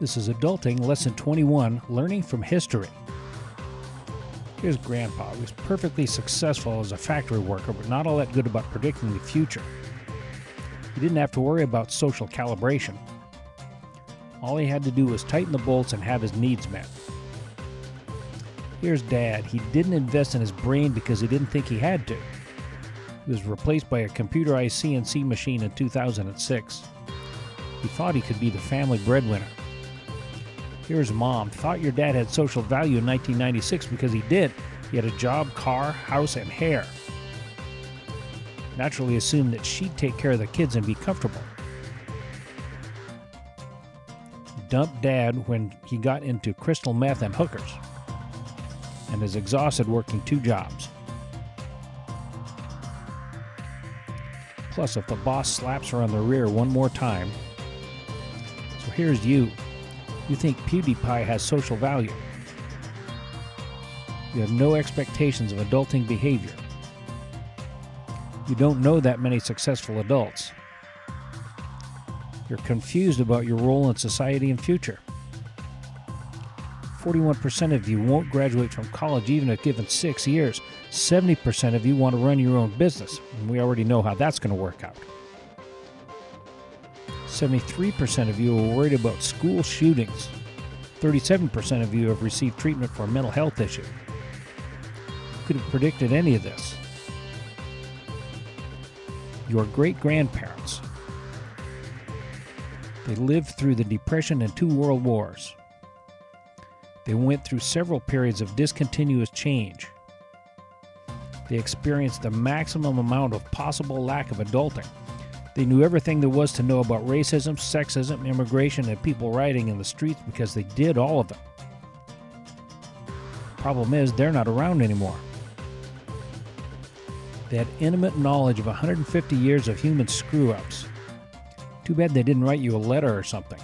This is Adulting, Lesson 21, Learning from History. Here's Grandpa. He was perfectly successful as a factory worker, but not all that good about predicting the future. He didn't have to worry about social calibration. All he had to do was tighten the bolts and have his needs met. Here's Dad. He didn't invest in his brain because he didn't think he had to. He was replaced by a computerized CNC machine in 2006. He thought he could be the family breadwinner. Here's Mom. Thought your dad had social value in 1996 because he did. He had a job, car, house, and hair. Naturally assumed that she'd take care of the kids and be comfortable. Dumped Dad when he got into crystal meth and hookers, and is exhausted working 2 jobs. Plus, if the boss slaps her on the rear one more time. So here's you. You think PewDiePie has social value. You have no expectations of adulting behavior. You don't know that many successful adults. You're confused about your role in society and future. 41% of you won't graduate from college even if given 6 years. 70% of you want to run your own business, and we already know how that's going to work out. 73% of you are worried about school shootings. 37% of you have received treatment for a mental health issue. Who could have predicted any of this? Your great-grandparents. They lived through the Depression and 2 world wars. They went through several periods of discontinuous change. They experienced the maximum amount of possible lack of adulting. They knew everything there was to know about racism, sexism, immigration, and people rioting in the streets because they did all of them. Problem is, they're not around anymore. They had intimate knowledge of 150 years of human screw-ups. Too bad they didn't write you a letter or something,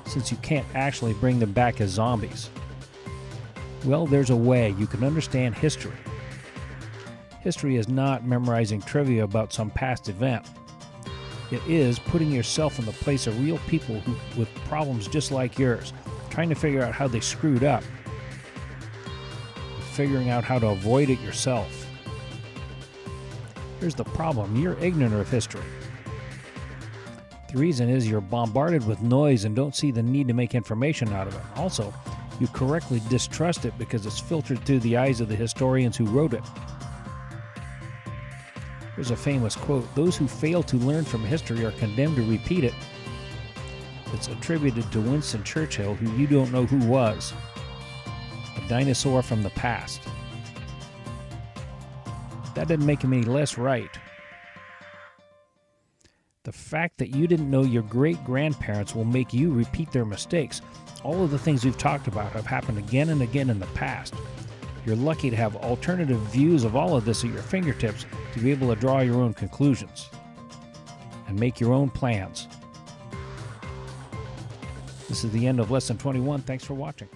since you can't actually bring them back as zombies. Well, there's a way you can understand history. History is not memorizing trivia about some past event. It is putting yourself in the place of real people with problems just like yours, trying to figure out how they screwed up, figuring out how to avoid it yourself. Here's the problem. You're ignorant of history. The reason is you're bombarded with noise and don't see the need to make information out of it. Also, you correctly distrust it because it's filtered through the eyes of the historians who wrote it. Here's a famous quote: "Those who fail to learn from history are condemned to repeat it." It's attributed to Winston Churchill, who you don't know who was. A dinosaur from the past. That didn't make him any less right. The fact that you didn't know your great-grandparents will make you repeat their mistakes. All of the things we've talked about have happened again and again in the past. You're lucky to have alternative views of all of this at your fingertips to be able to draw your own conclusions and make your own plans. This is the end of Lesson 21. Thanks for watching.